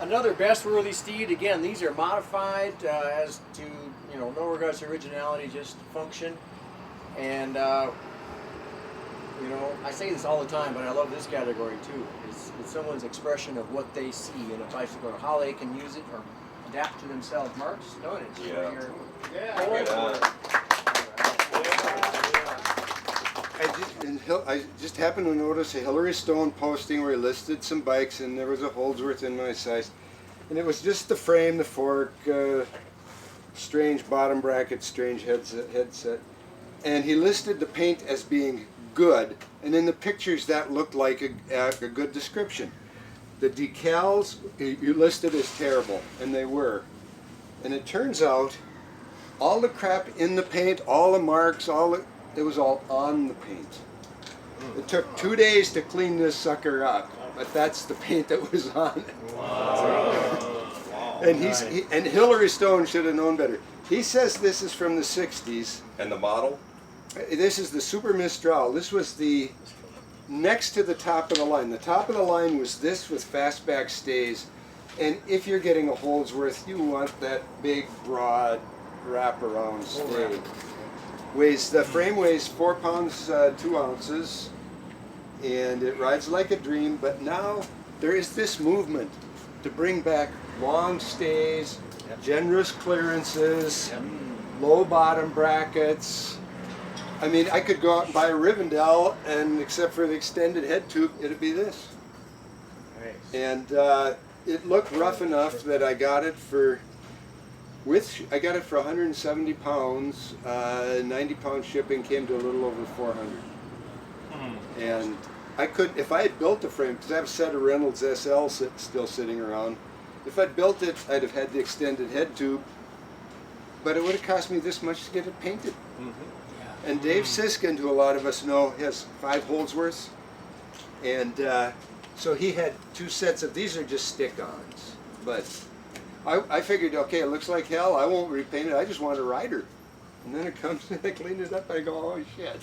Another best worthy steed. Again, these are modified as to, you know, no regards to originality, just function. And you know, I say this all the time, but I love this category too. It's someone's expression of what they see in a bicycle, or how they can use it or adapt to themselves. Mark's doing it. Yeah. I just happened to notice a Hillary Stone posting where he listed some bikes, and there was a Holdsworth in my size. And it was just the frame, the fork, strange bottom bracket, strange headset. And he listed the paint as being good, and in the pictures that looked like a good description. The decals you listed as terrible, and they were. And it turns out all the crap in the paint, all the marks, it was all on the paint. It took 2 days to clean this sucker up, but that's the paint that was on it. Wow. And and Hillary Stone should have known better. He says this is from the 60s. And the model? This is the Super Mistral. This was the next to the top of the line. The top of the line was this with fastback stays. And if you're getting a Holdsworth, you want that big, broad, wraparound stay. The frame weighs 4 pounds 2 ounces, and it rides like a dream. But now there is this movement to bring back long stays, generous clearances, low bottom brackets. I mean, I could go out and buy a Rivendell, and except for the extended head tube, it'd be this. Nice. And it looked rough enough that I got it for. I got it for 170 pounds, 90 pound shipping, came to a little over 400. And I could, if I had built the frame, because I have a set of Reynolds SL still sitting around, if I'd built it, I'd have had the extended head tube, but it would have cost me this much to get it painted. And Dave Siskind, who a lot of us know, has 5 Holdsworths, and so he had 2 sets of, these are just stick-ons, but I figured, okay, it looks like hell, I won't repaint it, I just want a rider. And then it comes and I clean it up, I go, oh shit.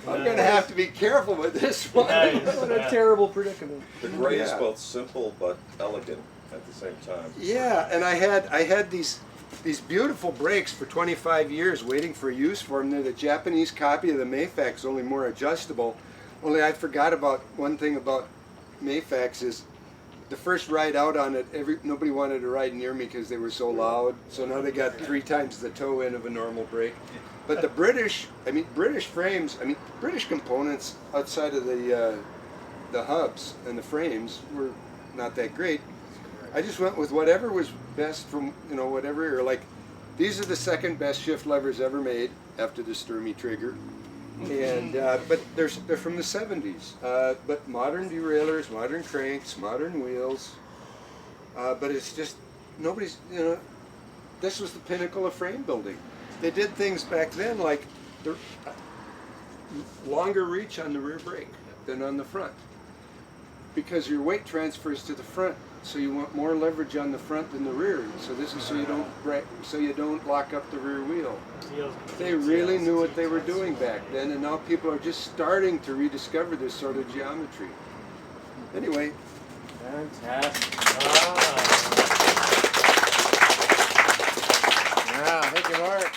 I'm going to have to be careful with this one. What a terrible predicament. The gray is both simple but elegant at the same time. Yeah, and I had these beautiful brakes for 25 years waiting for use for them. They're the Japanese copy of the Mayfax, only more adjustable. Only I forgot about one thing about Mayfax is the first ride out on it, nobody wanted to ride near me because they were so loud. So now they got 3 times the toe end of a normal brake. But the British frames, British components outside of the hubs and the frames were not that great. I just went with whatever was best from, whatever, or like, these are the second best shift levers ever made after the Sturmey trigger. And but they're from the 70s. But modern derailleurs, modern cranks, modern wheels. But it's just nobody's. This was the pinnacle of frame building. They did things back then like the longer reach on the rear brake than on the front, because your weight transfers to the front. So you want more leverage on the front than the rear. So this is so you don't lock up the rear wheel. They really knew what they were doing back then, and now people are just starting to rediscover this sort of geometry. Anyway. Fantastic. Yeah, thank you, Mark.